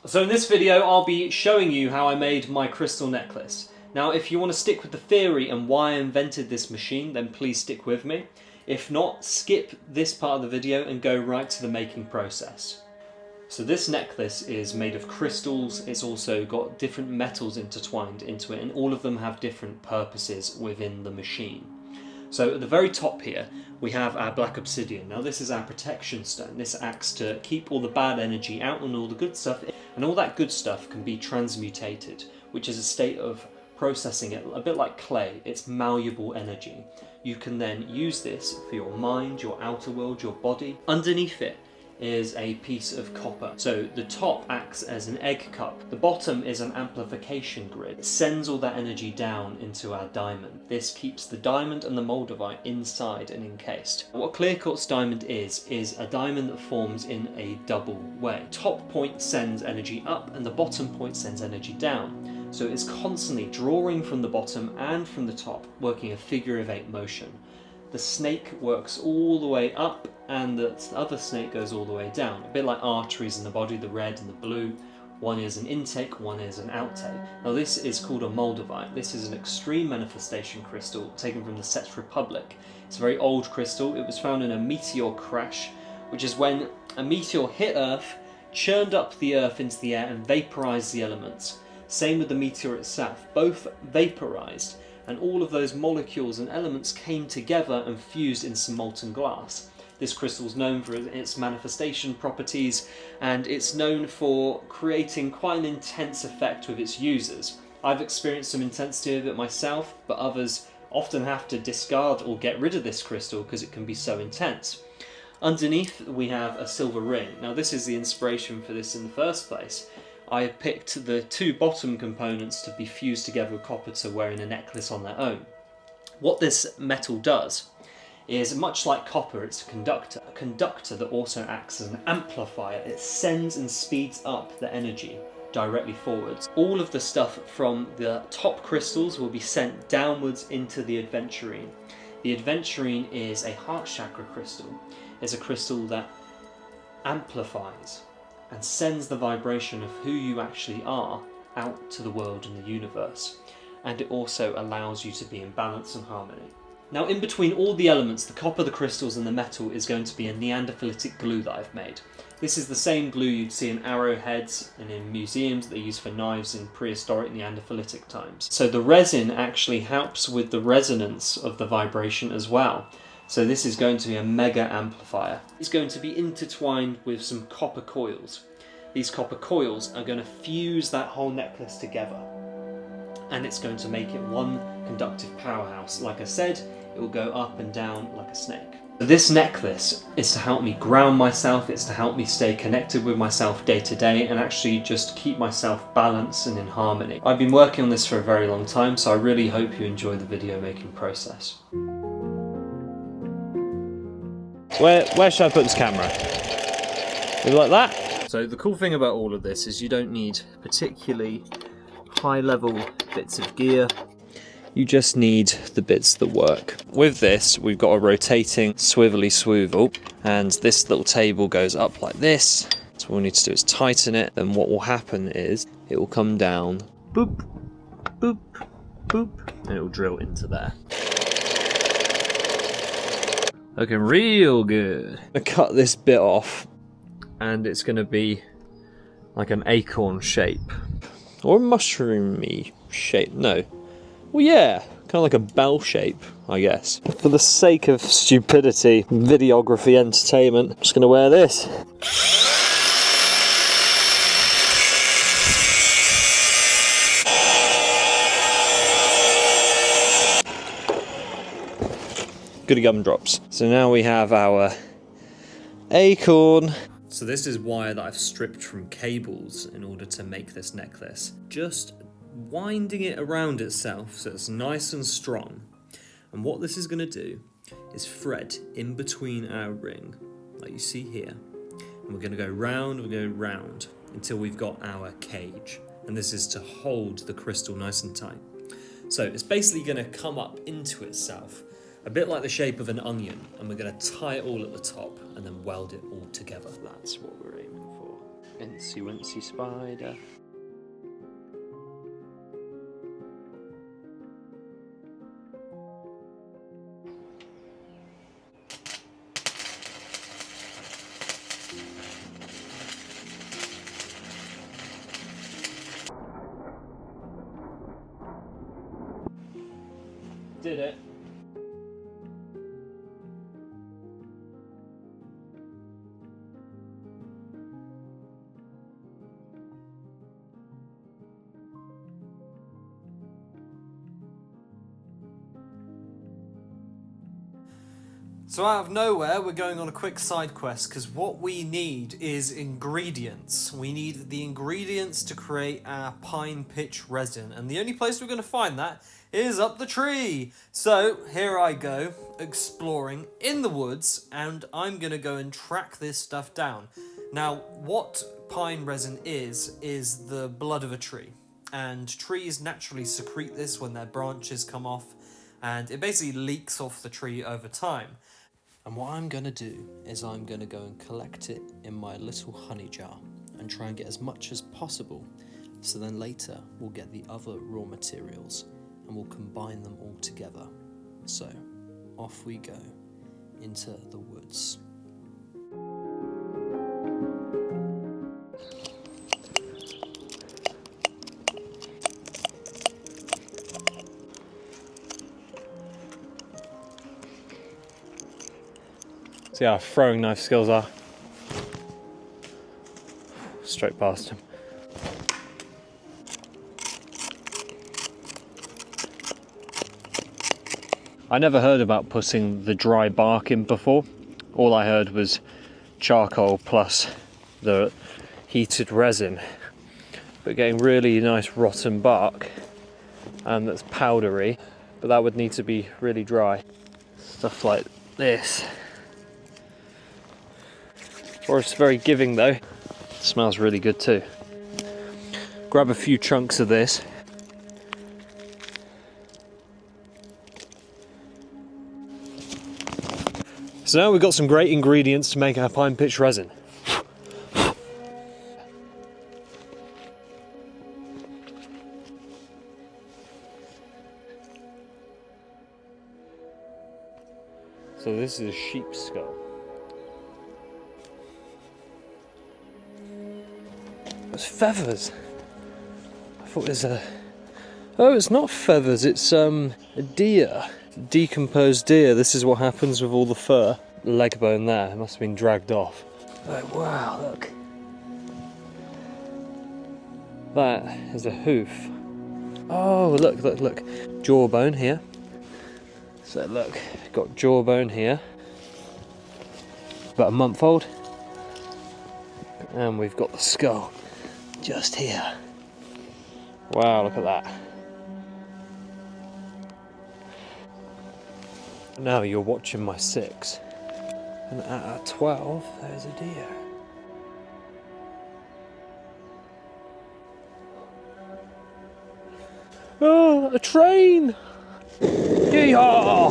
So in this video I'll be showing you how I made my crystal necklace. Now if you want to stick with the theory and why I invented this machine, then please stick with me. If not, skip this part of the video and go right to the making process. So this necklace is made of crystals. It's also got different metals intertwined into it, and all of them have different purposes within the machine. So at the very top here we have our black obsidian. Now this is our protection stone. This acts to keep all the bad energy out and all the good stuff, and all that good stuff can be transmutated, which is a state of processing it a bit like clay. It's malleable energy. You can then use this for your mind, your outer world, your body. Underneath it is a piece of copper. So the top acts as an egg cup. The bottom is an amplification grid. It sends all that energy down into our diamond. This keeps the diamond and the moldavite inside and encased. What clear quartz diamond is a diamond that forms in a double way. Top point sends energy up and the bottom point sends energy down. So it's constantly drawing from the bottom and from the top, working a figure of 8 motion. The snake works all the way up and the other snake goes all the way down. A bit like arteries in the body, the red and the blue. One is an intake, one is an outtake. Now this is called a moldavite. This is an extreme manifestation crystal taken from the Czech Republic. It's a very old crystal. It was found in a meteor crash, which is when a meteor hit Earth, churned up the Earth into the air and vaporized the elements. Same with the meteor itself, both vaporized, and all of those molecules and elements came together and fused in some molten glass. This crystal is known for its manifestation properties, and it's known for creating quite an intense effect with its users. I've experienced some intensity of it myself, but others often have to discard or get rid of this crystal because it can be so intense. Underneath we have a silver ring. Now this is the inspiration for this in the first place. I picked the 2 bottom components to be fused together with copper to wear in a necklace on their own. What this metal does is, much like copper, it's a conductor that also acts as an amplifier. It sends and speeds up the energy directly forwards. All of the stuff from the top crystals will be sent downwards into the aventurine. The aventurine is a heart chakra crystal. It's a crystal that amplifies and sends the vibration of who you actually are out to the world and the universe. And it also allows you to be in balance and harmony. Now in between all the elements, the copper, the crystals and the metal, is going to be a Neanderthalitic glue that I've made. This is the same glue you'd see in arrowheads and in museums that they use for knives in prehistoric Neanderthalitic times. So the resin actually helps with the resonance of the vibration as well. So this is going to be a mega amplifier. It's going to be intertwined with some copper coils. These copper coils are going to fuse that whole necklace together, and it's going to make it one conductive powerhouse. Like I said, it will go up and down like a snake. This necklace is to help me ground myself, it's to help me stay connected with myself day to day and actually just keep myself balanced and in harmony. I've been working on this for a very long time, so I really hope you enjoy the video making process. Where should I put this camera? Maybe like that? So the cool thing about all of this is you don't need particularly high level bits of gear. You just need the bits that work. With this, we've got a rotating swivelly swivel, and this little table goes up like this. So what we need to do is tighten it, then what will happen is it will come down, boop, boop, boop, and it will drill into there. Looking real good. I'm gonna cut this bit off, and it's gonna be like an acorn shape. Or a mushroomy shape, no. Well yeah, kind of like a bell shape, I guess. For the sake of stupidity, videography, entertainment, I'm just gonna wear this. Goody gumdrops. So now we have our acorn. So this is wire that I've stripped from cables in order to make this necklace. Just winding it around itself so it's nice and strong. And what this is going to do is thread in between our ring, like you see here. And we're going to go round, until we've got our cage. And this is to hold the crystal nice and tight. So it's basically going to come up into itself, a bit like the shape of an onion, and we're going to tie it all at the top and then weld it all together. That's what we're aiming for. Incy wincy spider. Did it. So out of nowhere, we're going on a quick side quest because what we need is ingredients. We need the ingredients to create our pine pitch resin, and the only place we're going to find that is up the tree. So here I go, exploring in the woods, and I'm going to go and track this stuff down. Now, what pine resin is the blood of a tree, and trees naturally secrete this when their branches come off, and it basically leaks off the tree over time. And what I'm going to do is I'm going to go and collect it in my little honey jar and try and get as much as possible. So then later we'll get the other raw materials and we'll combine them all together. So off we go into the woods. See how throwing knife skills are. Straight past him. I never heard about putting the dry bark in before. All I heard was charcoal plus the heated resin. But getting really nice rotten bark, and that's powdery, but that would need to be really dry. Stuff like this. Or it's very giving though. It smells really good too. Grab a few chunks of this. So now we've got some great ingredients to make our pine pitch resin. So this is a sheep's skull. It's feathers. I thought it was a... Oh, it's not feathers, it's a deer. Decomposed deer. This is what happens with all the fur. The leg bone there, it must have been dragged off. Oh wow, look. That is a hoof. Oh, look, look, look. Jawbone here. So look, got jawbone here. About a month old. And we've got the skull just here. Wow, look at that. Now you're watching my 6. And at 12, there's a deer. Oh, a train! Yee-haw!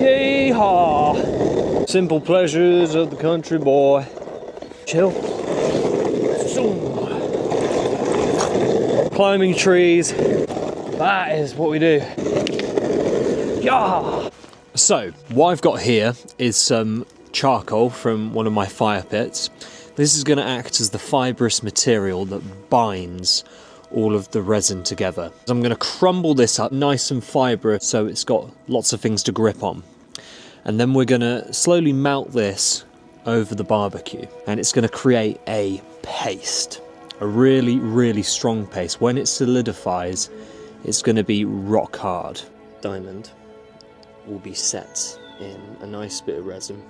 Yee-haw! Simple pleasures of the country boy. Chill. Climbing trees. That is what we do. Yeah! So, what I've got here is some charcoal from one of my fire pits. This is going to act as the fibrous material that binds all of the resin together. I'm going to crumble this up nice and fibrous so it's got lots of things to grip on. And then we're going to slowly melt this over the barbecue. And it's going to create a paste. A really, really strong paste. When it solidifies, it's going to be rock hard. Diamond will be set in a nice bit of resin,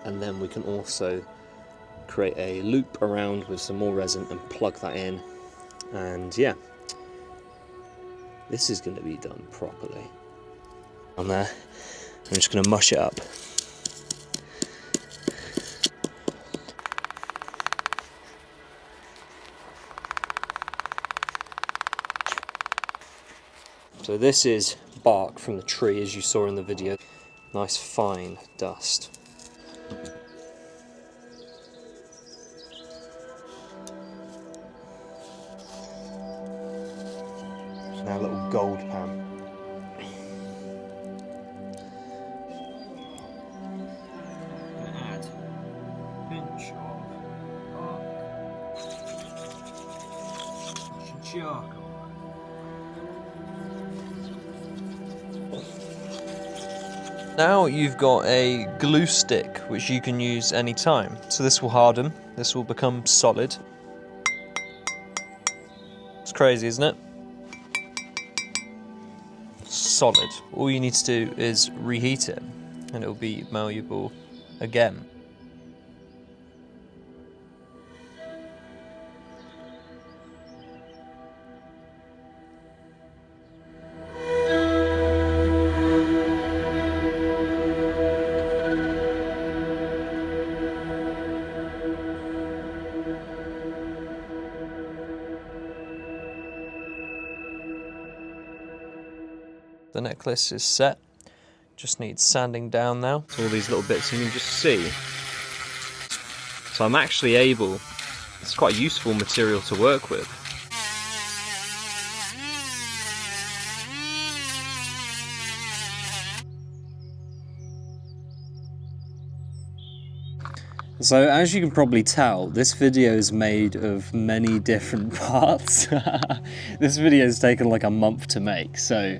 and then we can also create a loop around with some more resin and plug that in, and yeah, this is going to be done properly. On there, I'm just going to mush it up. So this is bark from the tree, as you saw in the video. Nice fine dust. our little gold pan. Add a pinch of charcoal. Now you've got a glue stick which you can use anytime. So this will harden, this will become solid. It's crazy, isn't it? Solid. All you need to do is reheat it and it'll be malleable again. The necklace is set, just needs sanding down now. So all these little bits you can just see. So I'm actually able, it's quite a useful material to work with. So as you can probably tell, this video is made of many different parts. This video has taken like a month to make, so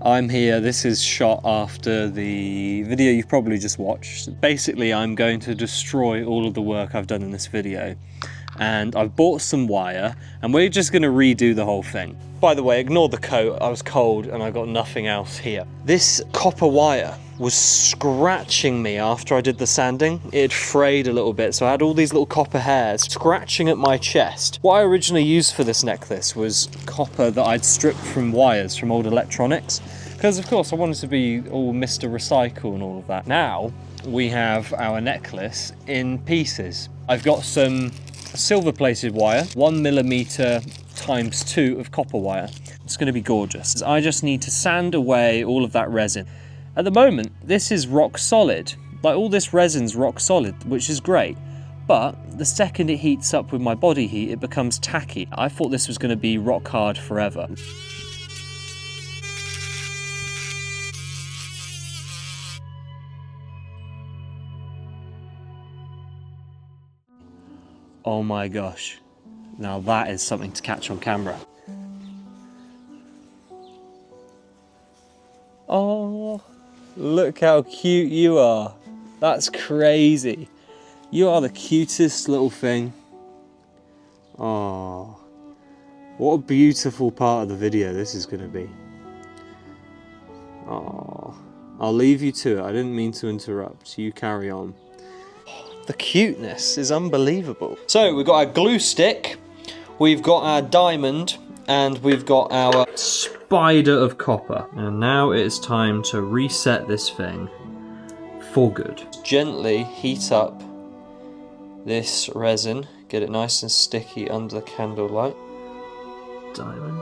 I'm here, this is shot after the video you've probably just watched. Basically, I'm going to destroy all of the work I've done in this video. And I've bought some wire, and we're just going to redo the whole thing. By the way, ignore the coat, I was cold and I got nothing else here. This copper wire was scratching me after I did the sanding. It had frayed a little bit, so I had all these little copper hairs scratching at my chest. What I originally used for this necklace was copper that I'd stripped from wires from old electronics, because of course I wanted to be all Mr. Recycle and all of that. Now we have our necklace in pieces. I've got some silver plated wire, 1mm times 2 of copper wire. It's going to be gorgeous. I just need to sand away all of that resin. At the moment, this is rock solid. Like, all this resin's rock solid, which is great. But the second it heats up with my body heat, it becomes tacky. I thought this was going to be rock hard forever. Oh my gosh. Now that is something to catch on camera. Oh, look how cute you are. That's crazy. You are the cutest little thing. Oh, what a beautiful part of the video this is going to be. Oh, I'll leave you to it. I didn't mean to interrupt. You carry on. The cuteness is unbelievable. So we've got our glue stick, we've got our diamond, and we've got our spider of copper. And now it is time to reset this thing for good. Gently heat up this resin, get it nice and sticky under the candlelight. Diamond.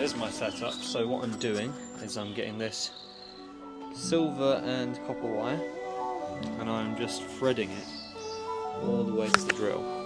there's my setup. So what I'm doing is I'm getting this silver and copper wire, and I'm just threading it all the way to the drill.